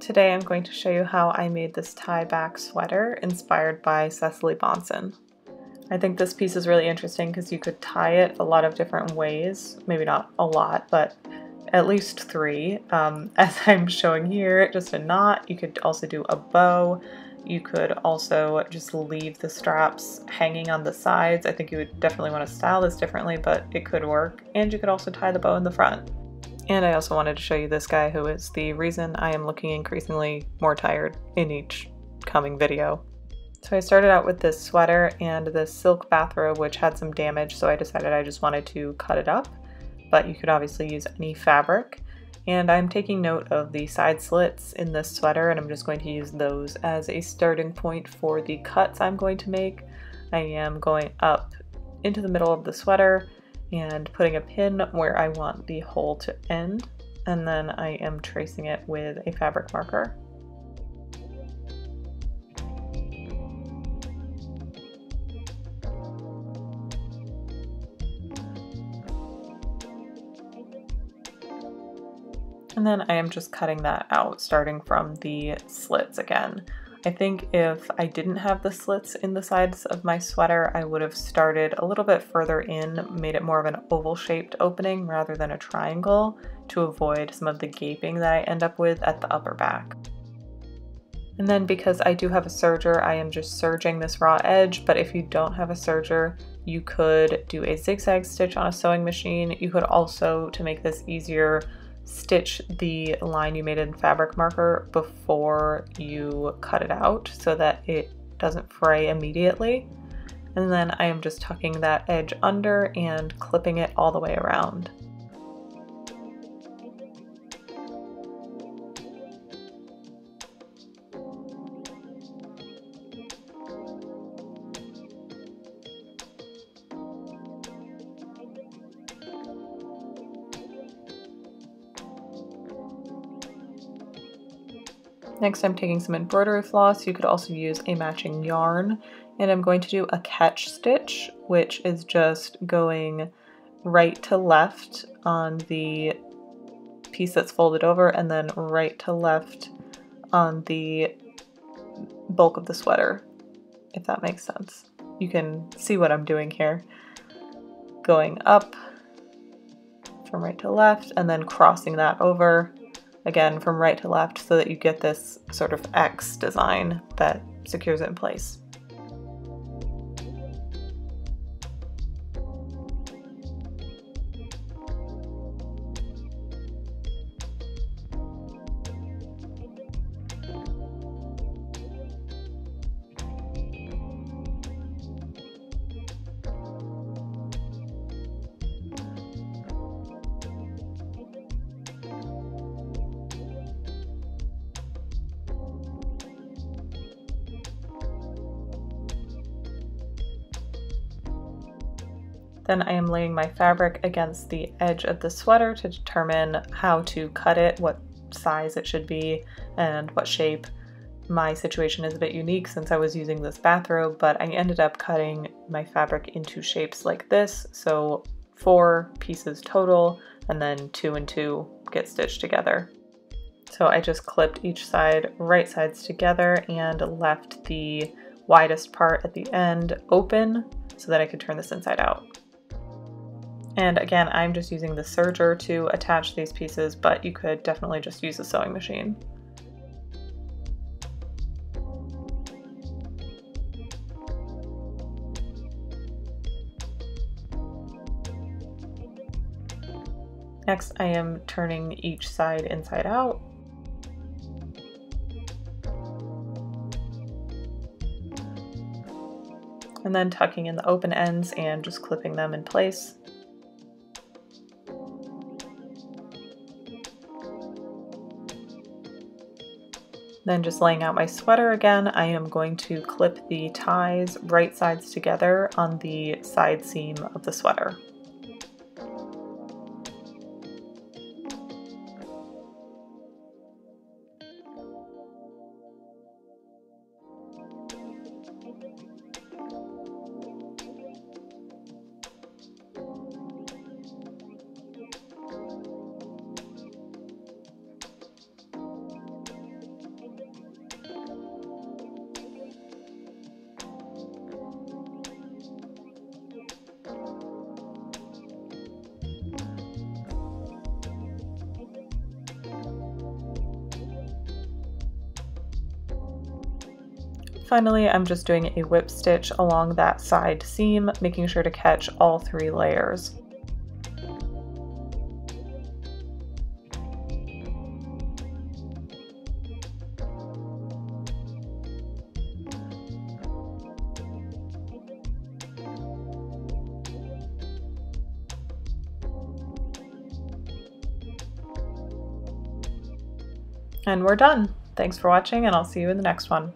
Today I'm going to show you how I made this tie-back sweater inspired by Cecilie Bahnsen. I think this piece is really interesting because you could tie it a lot of different ways, maybe not a lot, but at least three. As I'm showing here, just a knot. You could also do a bow. You could also just leave the straps hanging on the sides. I think you would definitely want to style this differently, but it could work. And you could also tie the bow in the front. And I also wanted to show you this guy, who is the reason I am looking increasingly more tired in each coming video. So I started out with this sweater and this silk bathrobe, which had some damage, so I decided I just wanted to cut it up, but you could obviously use any fabric. And I'm taking note of the side slits in this sweater, and I'm just going to use those as a starting point for the cuts I'm going to make. I am going up into the middle of the sweater and putting a pin where I want the hole to end, and then I am tracing it with a fabric marker. And then I am just cutting that out, starting from the slits again. I think if I didn't have the slits in the sides of my sweater, I would have started a little bit further in, made it more of an oval-shaped opening rather than a triangle to avoid some of the gaping that I end up with at the upper back. And then because I do have a serger, I am just serging this raw edge, but if you don't have a serger, you could do a zigzag stitch on a sewing machine. You could also, to make this easier, stitch the line you made in fabric marker before you cut it out so that it doesn't fray immediately. And then I am just tucking that edge under and clipping it all the way around. Next, I'm taking some embroidery floss. You could also use a matching yarn, and I'm going to do a catch stitch, which is just going right to left on the piece that's folded over, and then right to left on the bulk of the sweater, if that makes sense. You can see what I'm doing here. Going up from right to left, and then crossing that over again from right to left so that you get this sort of X design that secures it in place. Then I am laying my fabric against the edge of the sweater to determine how to cut it, what size it should be, and what shape. My situation is a bit unique since I was using this bathrobe, but I ended up cutting my fabric into shapes like this, so 4 pieces total, and then 2 and 2 get stitched together. So I just clipped each side, right sides together, and left the widest part at the end open so that I could turn this inside out. And again, I'm just using the serger to attach these pieces, but you could definitely just use a sewing machine. Next, I am turning each side inside out. And then tucking in the open ends and just clipping them in place. Then just laying out my sweater again, I am going to clip the ties right sides together on the side seam of the sweater. finally, I'm just doing a whip stitch along that side seam, making sure to catch all 3 layers. And we're done. Thanks for watching, and I'll see you in the next one.